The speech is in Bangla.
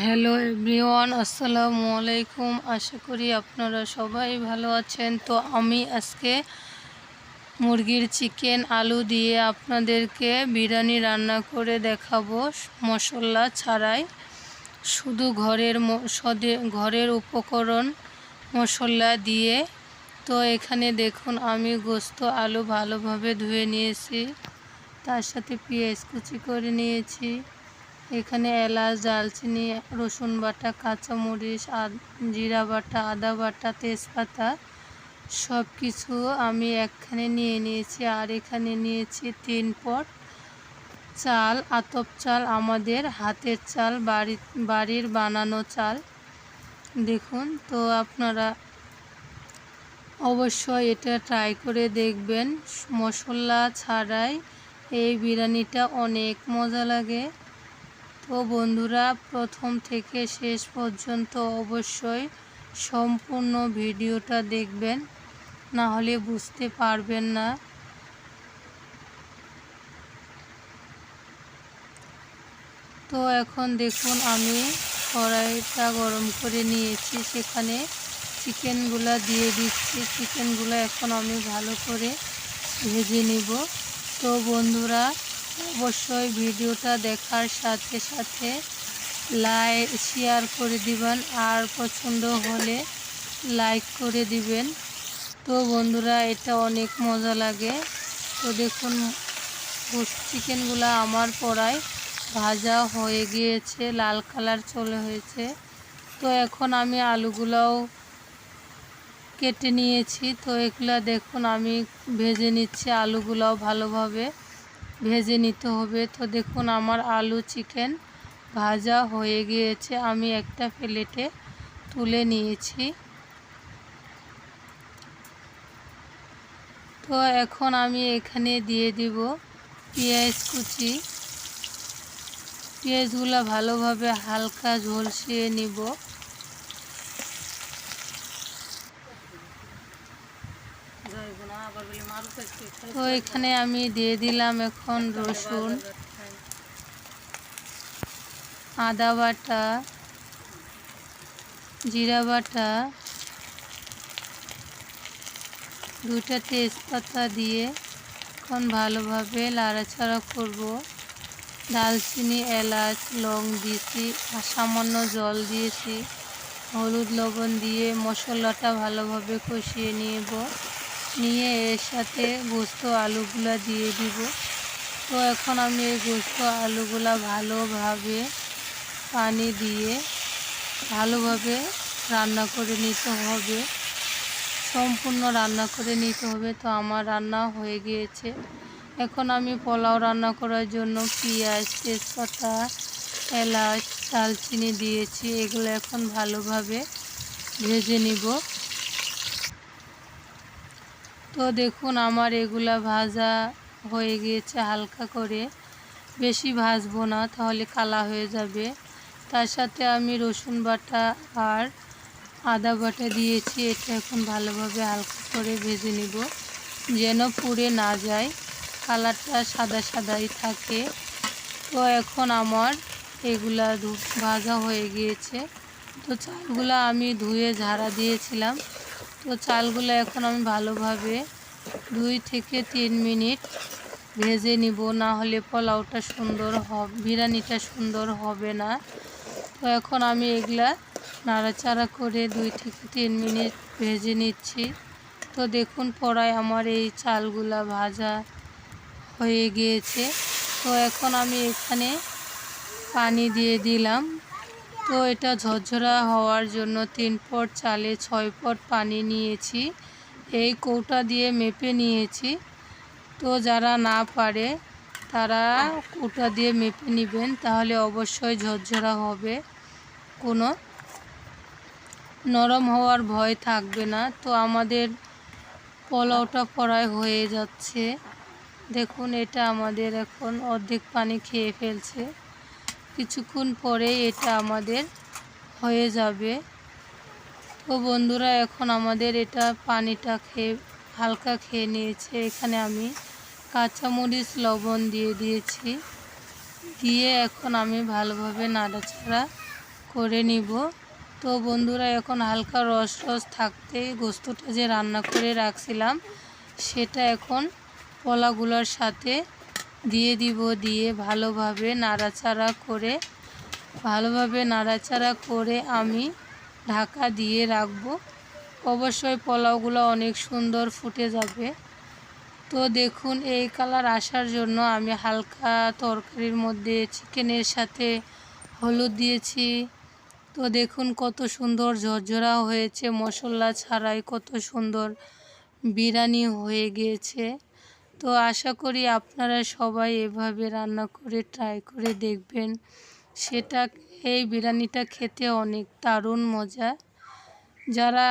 হ্যালো এভরিওয়ান, আসসালামু আলাইকুম। আশা করি আপনারা সবাই ভালো আছেন। তো আমি আজকে মুরগির চিকেন আলু দিয়ে আপনাদেরকে বিরিয়ানি রান্না করে দেখাবো, মশলা ছাড়াই, শুধু ঘরের উপকরণ মশলা দিয়ে। তো এখানে দেখুন আমি গোস্ত আলু ভালোভাবে ধুয়ে নিয়েছি, তার সাথে পেঁয়াজ কুচি করে নিয়েছি। এখানে এলাচ, দারচিনি, রসুন বাটা, কাঁচামরিচ, জিরা বাটা, আদা বাটা, তেজপাতা সব কিছু আমি একখানে নিয়ে নিয়েছি। আর এখানে নিয়েছি 3 পট চাল, আতপ চাল, আমাদের হাতের চাল, বাড়ির বানানো চাল। দেখুন, তো আপনারা অবশ্যই এটা ট্রাই করে দেখবেন। মশলা ছাড়াই এই বিরিয়ানিটা অনেক মজা লাগে। তো বন্ধুরা, প্রথম থেকে শেষ পর্যন্ত অবশ্যই সম্পূর্ণ ভিডিওটা দেখবেন, না হলে বুঝতে পারবেন না। তো এখন দেখুন আমি কড়াইটা গরম করে নিয়েছি, সেখানে চিকেনগুলো দিয়ে দিচ্ছি। চিকেনগুলো এখন আমি ভালো করে ভেজে নিব। তো বন্ধুরা, অবশ্যই ভিডিওটা দেখার সাথে সাথে শেয়ার করে দিবেন, আর পছন্দ হলে লাইক করে দিবেন। তো বন্ধুরা, এটা অনেক মজা লাগে। তো দেখুন চিকেনগুলো আমার প্রায় ভাজা হয়ে গিয়েছে, লাল কালার চলে হয়েছে। তো এখন আমি আলুগুলোও কেটে নিয়েছি। তো এগুলা দেখুন আমি ভেজে নিচ্ছি, আলুগুলোও ভালোভাবে ভেজে নিতে হবে। তো দেখুন আমার আলু চিকেন ভাজা হয়ে গিয়েছে, আমি একটা প্লেটে তুলে নিয়েছি। তো এখন আমি এখানে দিয়ে দিব পেঁয়াজ কুচি। পেঁয়াজগুলো ভালোভাবে হালকা ঝলসিয়ে নিব। তো এখানে আমি দিয়ে দিলাম এখন রসুন, আদা বাটা, জিরা বাটা, 2টা তেজপাতা দিয়ে এখন ভালোভাবে নাড়াচাড়া করব। দারচিনি, এলাচ, লং দিয়েছি, আর সামান্য জল দিয়েছি, হলুদ লবণ দিয়ে মশলাটা ভালোভাবে কষিয়ে নিয়ে এর সাথে গোস্ত আলুগুলা দিয়ে দিব। তো এখন আমি এই গোস্ত আলুগুলা ভালোভাবে পানি দিয়ে ভালোভাবে রান্না করে নিতে হবে, সম্পূর্ণ রান্না করে নিতে হবে। তো আমার রান্না হয়ে গিয়েছে। এখন আমি পোলাও রান্না করার জন্য পেঁয়াজ, তেজপাতা, এলাচ, দারচিনি দিয়েছি। এগুলো এখন ভালোভাবে ভেজে নিব। তো দেখুন আমার এগুলা ভাজা হয়ে গিয়েছে হালকা করে, বেশি ভাজবো না তাহলে কালা হয়ে যাবে। তার সাথে আমি রসুন বাটা আর আদা বাটা দিয়েছি। এটা এখন ভালোভাবে হালকা করে ভেজে নিব, যেন পুড়ে না যায়, কালারটা সাদা সাদাই থাকে। তো এখন আমার এগুলা ভাজা হয়ে গিয়েছে। তো চালগুলো আমি ধুয়ে ঝাড়া দিয়েছিলাম। তো চালগুলো এখন আমি ভালোভাবে 2 থেকে 3 মিনিট ভেজে নিব, না হলে পোলাওটা বিরিয়ানিটা সুন্দর হবে না। তো এখন আমি এগুলা নাড়াচাড়া করে 2 থেকে 3 মিনিট ভেজে নিচ্ছি। তো দেখুন প্রায় আমার এই চালগুলা ভাজা হয়ে গিয়েছে। তো এখন আমি এখানে পানি দিয়ে দিলাম। তো এটা ঝরঝরা হওয়ার জন্য 3 পট চালে 6 পট পানি নিয়েছি, এই কৌটা দিয়ে মেপে নিয়েছি। তো যারা না পারে তারা কৌটা দিয়ে মেপে নেবেন, তাহলে অবশ্যই ঝরঝরা হবে, কোনো নরম হওয়ার ভয় থাকবে না। তো আমাদের পোলাওটা প্রায় হয়ে যাচ্ছে। দেখুন এটা আমাদের এখন অর্ধেক পানি খেয়ে ফেলছে, কিছুক্ষণ পরে এটা আমাদের হয়ে যাবে। তো বন্ধুরা, এখন আমাদের এটা পানিটা হালকা খেয়ে নিয়েছে। এখানে আমি কাঁচামরিচ, লবণ দিয়ে দিয়েছি, দিয়ে এখন আমি ভালোভাবে নাড়াচাড়া করে নিব। তো বন্ধুরা, এখন হালকা রস রস থাকতেই গোস্তটা যে রান্না করে রাখছিলাম সেটা এখন পোলাগুলোর সাথে দিয়ে দিব। দিয়ে ভালোভাবে নাড়াচাড়া করে আমি ঢাকা দিয়ে রাখবো। অবশ্যই পোলাওগুলো অনেক সুন্দর ফুটে যাবে। তো দেখুন, এই কালার আসার জন্য আমি হালকা তরকারির মধ্যে চিকেনের সাথে হলুদ দিয়েছি। তো দেখুন কত সুন্দর ঝরঝরা হয়েছে, মশলা ছাড়াই কত সুন্দর বিরিয়ানি হয়ে গিয়েছে। তো আশা করি আপনারা সবাই এভাবে রান্না করে ট্রাই করে দেখবেন। এই বিরিয়ানিটা খেতে অনেক দারুণ মজা। যারা